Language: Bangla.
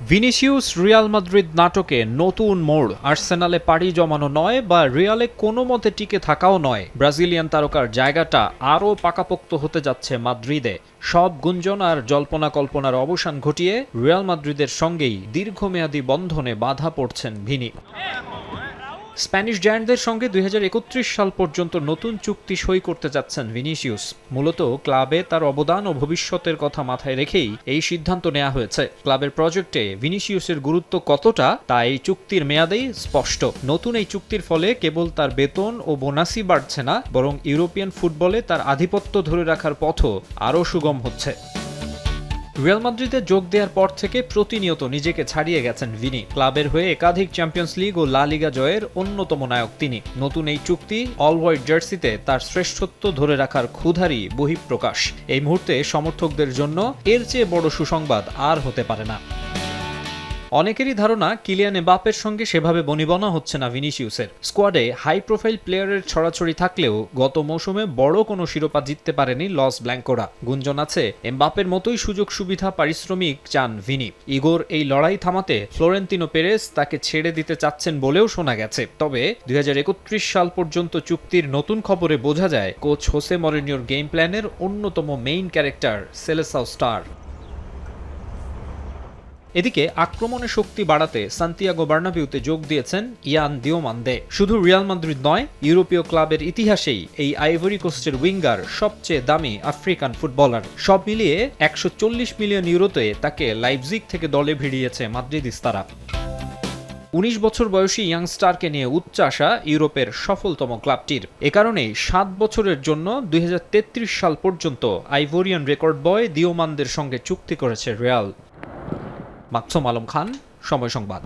ভিনিসিয়াস রিয়াল মাদ্রিদ নাটকে নতুন মোড়। আর্সেনালে পাড়ি জমানো নয় বা রিয়ালে কোনো মতে টিকে থাকাও নয়, ব্রাজিলিয়ান তারকার জায়গাটা আরও পাকাপোক্ত হতে যাচ্ছে মাদ্রিদে। সব গুঞ্জন আর জল্পনা কল্পনার অবসান ঘটিয়ে রিয়াল মাদ্রিদের সঙ্গেই দীর্ঘমেয়াদী বন্ধনে বাধা পড়ছেন ভিনি। স্প্যানিশ জায়ান্টদের সঙ্গে 2031 সাল পর্যন্ত নতুন চুক্তি সই করতে যাচ্ছেন ভিনিসিয়াস। মূলত ক্লাবে তার অবদান ও ভবিষ্যতের কথা মাথায় রেখেই এই সিদ্ধান্ত নেওয়া হয়েছে। ক্লাবের প্রজেক্টে ভিনিসিয়াসের গুরুত্ব কতটা তা এই চুক্তির মেয়াদেই স্পষ্ট। নতুন এই চুক্তির ফলে কেবল তার বেতন ও বোনাসই বাড়ছে না, বরং ইউরোপিয়ান ফুটবলে তার আধিপত্য ধরে রাখার পথও আরও সুগম হচ্ছে। রিয়াল মাদ্রিদে যোগ দেওয়ার পর থেকে প্রতিনিয়ত নিজেকে ছাড়িয়ে গেছেন ভিনি। ক্লাবের হয়ে একাধিক চ্যাম্পিয়ন্স লিগ ও লা লিগা জয়ের অন্যতম নায়ক তিনি। নতুন এই চুক্তি অল হোয়াইট জার্সিতে তার শ্রেষ্ঠত্ব ধরে রাখার ক্ষুধারই বহিঃপ্রকাশ। এই মুহূর্তে সমর্থকদের জন্য এর চেয়ে বড় সুসংবাদ আর হতে পারে না। অনেকেরই ধারণা কিলিয়ান এমবাপ্পের সঙ্গে সেভাবে বনিবনা হচ্ছে না ভিনিসিয়াসের। স্কোয়াডে হাই প্রোফাইল প্লেয়ারের ছড়াছড়ি থাকলেও গত মৌসুমে বড় কোনো শিরোপা জিততে পারেনি লস ব্ল্যাঙ্কোরা। গুঞ্জন আছে এমবাপ্পের মতোই সুযোগ সুবিধা পারিশ্রমিক চান ভিনি। ইগোর এই লড়াই থামাতে ফ্লোরেন্তিনো পেরেস তাকে ছেড়ে দিতে চাচ্ছেন বলেও শোনা গেছে। তবে 2031 সাল পর্যন্ত চুক্তির নতুন খবরে বোঝা যায় কোচ হোসে মরিনিওর গেম প্ল্যানের অন্যতম মেইন ক্যারেক্টার সেলেসাও স্টার। এদিকে আক্রমণের শক্তি বাড়াতে সান্তিয়াগো বার্নাবিউতে যোগ দিয়েছেন ইয়ান দিওমান্দে। শুধু রিয়াল মাদ্রিদ নয়, ইউরোপীয় ক্লাবের ইতিহাসেই এই আইভরি কোস্টের উইঙ্গার সবচেয়ে দামি আফ্রিকান ফুটবলার। সব মিলিয়ে 140 মিলিয়ন ইউরোতে তাকে লাইপজিগ থেকে দলে ভিড়িয়েছে মাদ্রিদিস্তারা। 19 বছর বয়সী ইয়াংস্টারকে নিয়ে উচ্চাশা ইউরোপের সফলতম ক্লাবটির। এ কারণেই 7 বছরের জন্য 2033 সাল পর্যন্ত আইভোরিয়ান রেকর্ড বয় দিওমান্দের সঙ্গে চুক্তি করেছে রিয়াল। মাকসুম আলম খান, সময় সংবাদ।